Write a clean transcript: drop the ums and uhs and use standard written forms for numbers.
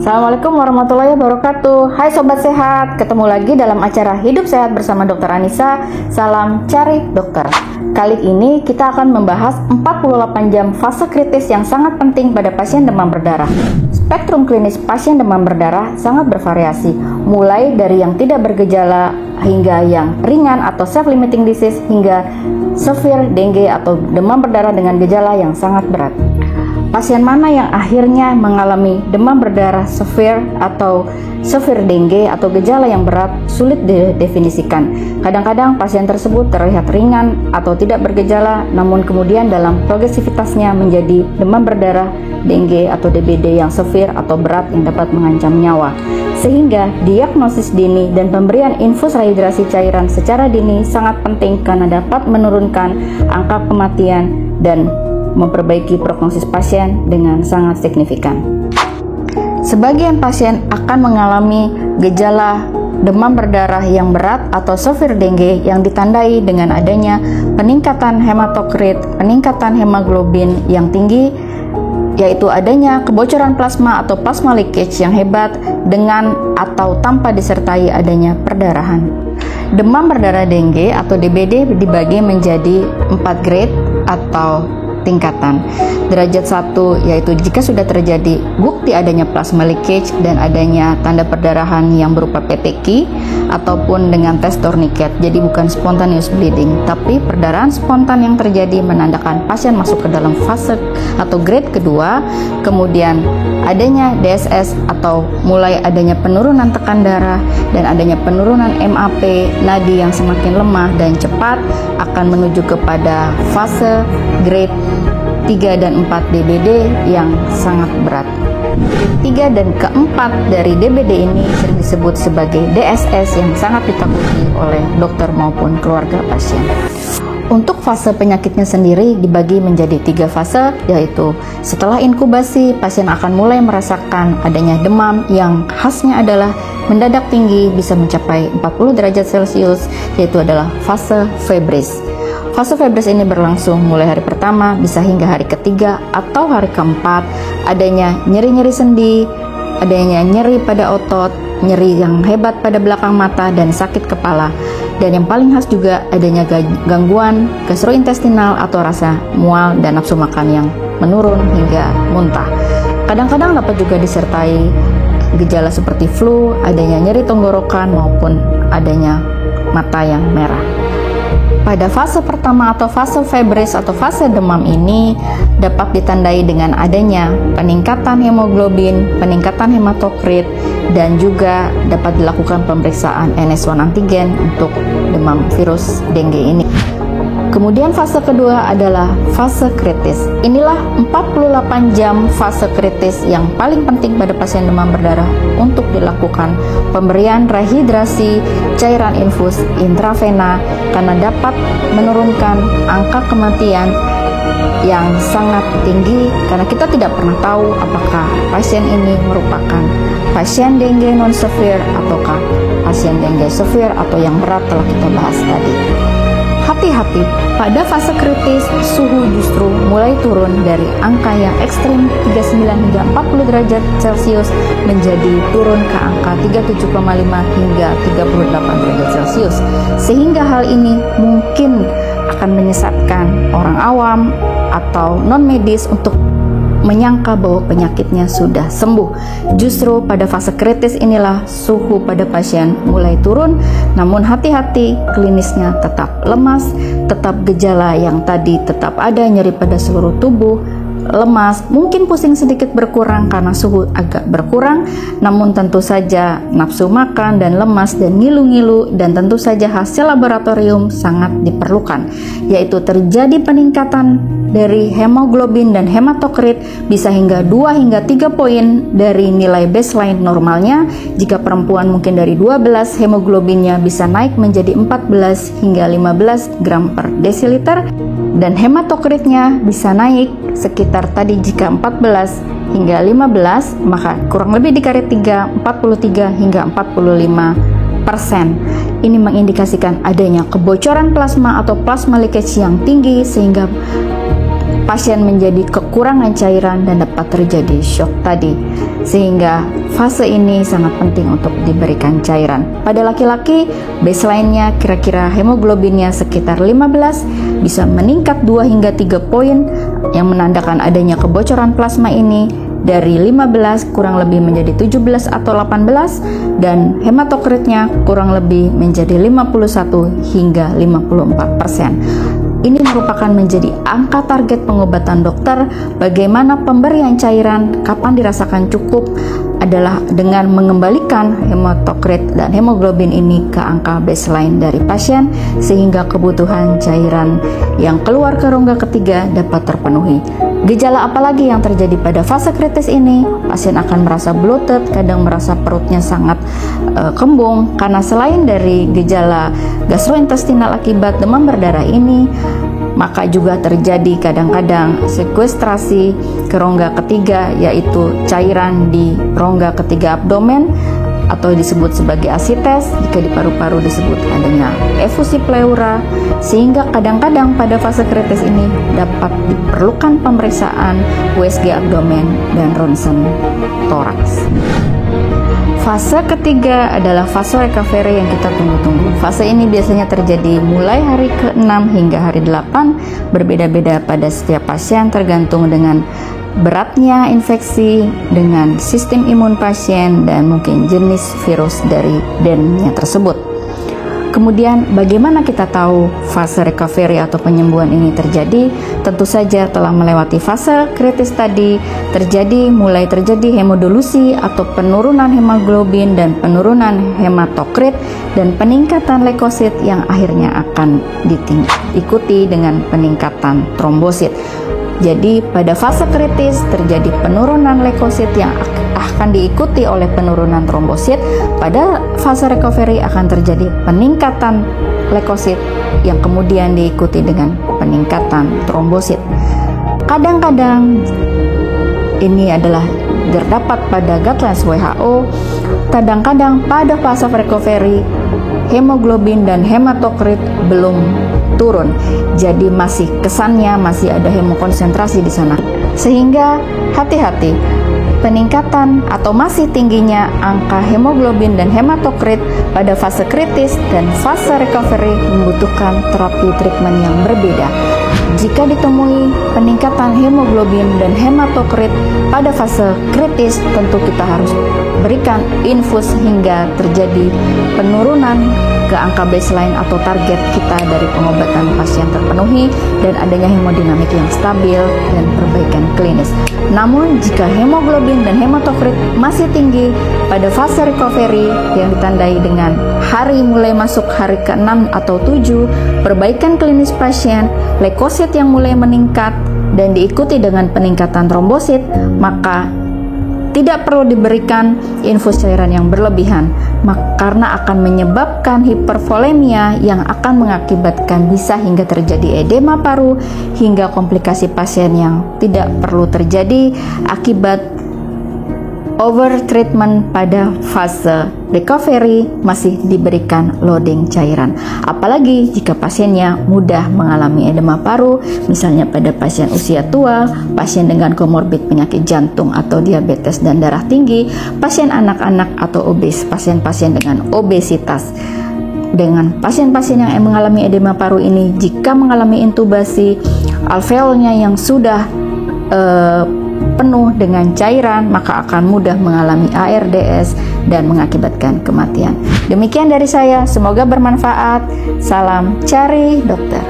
Assalamualaikum warahmatullahi wabarakatuh. Hai Sobat Sehat, ketemu lagi dalam acara Hidup Sehat bersama Dr. Anissa. Salam cari dokter. Kali ini kita akan membahas 48 jam fase kritis yang sangat penting pada pasien demam berdarah. Spektrum klinis pasien demam berdarah sangat bervariasi, mulai dari yang tidak bergejala hingga yang ringan atau self-limiting disease hingga severe dengue atau demam berdarah dengan gejala yang sangat berat. Pasien mana yang akhirnya mengalami demam berdarah severe atau severe dengue atau gejala yang berat sulit didefinisikan. Kadang-kadang pasien tersebut terlihat ringan atau tidak bergejala, namun kemudian dalam progresivitasnya menjadi demam berdarah dengue atau DBD yang severe atau berat yang dapat mengancam nyawa. Sehingga diagnosis dini dan pemberian infus rehidrasi cairan secara dini sangat penting karena dapat menurunkan angka kematian dan memperbaiki prognosis pasien dengan sangat signifikan. Sebagian pasien akan mengalami gejala demam berdarah yang berat atau severe dengue yang ditandai dengan adanya peningkatan hematokrit, peningkatan hemoglobin yang tinggi, yaitu adanya kebocoran plasma atau plasma leakage yang hebat dengan atau tanpa disertai adanya perdarahan. Demam berdarah dengue atau DBD dibagi menjadi 4 grade atau tingkatan. Derajat 1 yaitu jika sudah terjadi bukti adanya plasma leakage dan adanya tanda perdarahan yang berupa peteki ataupun dengan tes tourniquet. Jadi bukan spontaneous bleeding, tapi perdarahan spontan yang terjadi menandakan pasien masuk ke dalam fase atau grade kedua. Kemudian adanya DSS atau mulai adanya penurunan tekan darah dan adanya penurunan MAP, nadi yang semakin lemah dan cepat akan menuju kepada fase grade 3 dan 4 DBD yang sangat berat. 3 dan keempat dari DBD ini sering disebut sebagai DSS yang sangat ditakuti oleh dokter maupun keluarga pasien. Untuk fase penyakitnya sendiri dibagi menjadi 3 fase, yaitu setelah inkubasi, pasien akan mulai merasakan adanya demam yang khasnya adalah mendadak tinggi bisa mencapai 40 derajat Celcius, yaitu adalah fase febris. Fase febris ini berlangsung mulai hari pertama bisa hingga hari ketiga atau hari keempat. Adanya nyeri-nyeri sendi, adanya nyeri pada otot, nyeri yang hebat pada belakang mata, dan sakit kepala. Dan yang paling khas juga adanya gangguan gastrointestinal atau rasa mual dan nafsu makan yang menurun hingga muntah. Kadang-kadang dapat juga disertai gejala seperti flu, adanya nyeri tenggorokan maupun adanya mata yang merah. Pada fase pertama atau fase febris atau fase demam ini dapat ditandai dengan adanya peningkatan hemoglobin, peningkatan hematokrit, dan juga dapat dilakukan pemeriksaan NS1 antigen untuk demam virus dengue ini. Kemudian fase kedua adalah fase kritis. Inilah 48 jam fase kritis yang paling penting pada pasien demam berdarah untuk dilakukan pemberian rehidrasi cairan infus intravena karena dapat menurunkan angka kematian yang sangat tinggi karena kita tidak pernah tahu apakah pasien ini merupakan pasien dengue non severe ataukah pasien dengue severe atau yang berat telah kita bahas tadi. Hati-hati, pada fase kritis suhu justru mulai turun dari angka yang ekstrim 39 hingga 40 derajat Celcius menjadi turun ke angka 37,5 hingga 38 derajat Celcius. Sehingga hal ini mungkin akan menyesatkan orang awam atau non-medis untuk menyangka bahwa penyakitnya sudah sembuh. Justru pada fase kritis inilah suhu pada pasien mulai turun, namun hati-hati, klinisnya tetap lemas, tetap gejala yang tadi tetap ada, nyeri pada seluruh tubuh, lemas, mungkin pusing sedikit berkurang karena suhu agak berkurang, namun tentu saja nafsu makan dan lemas dan ngilu-ngilu, dan tentu saja hasil laboratorium sangat diperlukan, yaitu terjadi peningkatan dari hemoglobin dan hematokrit bisa hingga 2 hingga 3 poin dari nilai baseline normalnya. Jika perempuan mungkin dari 12, hemoglobinnya bisa naik menjadi 14 hingga 15 gram per desiliter, dan hematokritnya bisa naik sekitar tadi jika 14 hingga 15, maka kurang lebih dikali 3, 43 hingga 45%. Ini mengindikasikan adanya kebocoran plasma atau plasma leakage yang tinggi sehingga pasien menjadi kekurangan cairan dan dapat terjadi shock tadi. Sehingga fase ini sangat penting untuk diberikan cairan. Pada laki-laki, baseline-nya kira-kira hemoglobinnya sekitar 15, bisa meningkat 2 hingga 3 poin yang menandakan adanya kebocoran plasma ini dari 15 kurang lebih menjadi 17 atau 18, dan hematokritnya kurang lebih menjadi 51 hingga 54%. Ini merupakan menjadi angka target pengobatan dokter. Bagaimana pemberian cairan, kapan dirasakan cukup, adalah dengan mengembalikan hematokrit dan hemoglobin ini ke angka baseline dari pasien, sehingga kebutuhan cairan yang keluar ke rongga ketiga dapat terpenuhi. Gejala apalagi yang terjadi pada fase kritis ini? Pasien akan merasa bloated, kadang merasa perutnya sangat kembung, karena selain dari gejala gastrointestinal akibat demam berdarah ini, maka juga terjadi kadang-kadang sekuestrasi ke rongga ketiga, yaitu cairan di rongga ketiga abdomen atau disebut sebagai asites. Jika di paru-paru disebut adanya efusi pleura, sehingga kadang-kadang pada fase kritis ini dapat diperlukan pemeriksaan USG abdomen dan ronsen toraks. Fase ketiga adalah fase recovery yang kita tunggu-tunggu. Fase ini biasanya terjadi mulai hari ke-6 hingga hari 8, berbeda-beda pada setiap pasien tergantung dengan beratnya infeksi, dengan sistem imun pasien, dan mungkin jenis virus dari dennya tersebut. Kemudian bagaimana kita tahu fase recovery atau penyembuhan ini terjadi? Tentu saja telah melewati fase kritis tadi, mulai terjadi hemodolusi atau penurunan hemoglobin dan penurunan hematokrit dan peningkatan leukosit yang akhirnya akan diikuti dengan peningkatan trombosit. Jadi pada fase kritis terjadi penurunan leukosit yang akan diikuti oleh penurunan trombosit. Pada fase recovery akan terjadi peningkatan leukosit yang kemudian diikuti dengan peningkatan trombosit. Kadang-kadang ini adalah terdapat pada guidelines WHO. Kadang-kadang pada fase recovery hemoglobin dan hematokrit belum turun, jadi kesannya masih ada hemokonsentrasi di sana, sehingga hati-hati. Peningkatan atau masih tingginya angka hemoglobin dan hematokrit pada fase kritis dan fase recovery membutuhkan terapi treatment yang berbeda. Jika ditemui peningkatan hemoglobin dan hematokrit pada fase kritis, tentu kita harus berikan infus hingga terjadi penurunan ke angka baseline atau target kita dari pengobatan pasien terpenuhi dan adanya hemodinamik yang stabil dan perbaikan klinis. Namun jika hemoglobin dan hematokrit masih tinggi pada fase recovery yang ditandai dengan mulai masuk hari ke-6 atau 7, perbaikan klinis pasien, leukosit yang mulai meningkat dan diikuti dengan peningkatan trombosit, maka tidak perlu diberikan infus cairan yang berlebihan, karena akan menyebabkan hipervolemia yang akan mengakibatkan bisa hingga terjadi edema paru hingga komplikasi pasien yang tidak perlu terjadi akibat over treatment. Pada fase recovery masih diberikan loading cairan, apalagi jika pasiennya mudah mengalami edema paru, misalnya pada pasien usia tua, pasien dengan komorbid penyakit jantung atau diabetes dan darah tinggi, pasien anak-anak atau obes, pasien-pasien dengan obesitas. Dengan pasien-pasien yang mengalami edema paru ini, jika mengalami intubasi, alveolnya yang sudah penuh dengan cairan, maka akan mudah mengalami ARDS dan mengakibatkan kematian. Demikian dari saya, semoga bermanfaat. Salam cari dokter.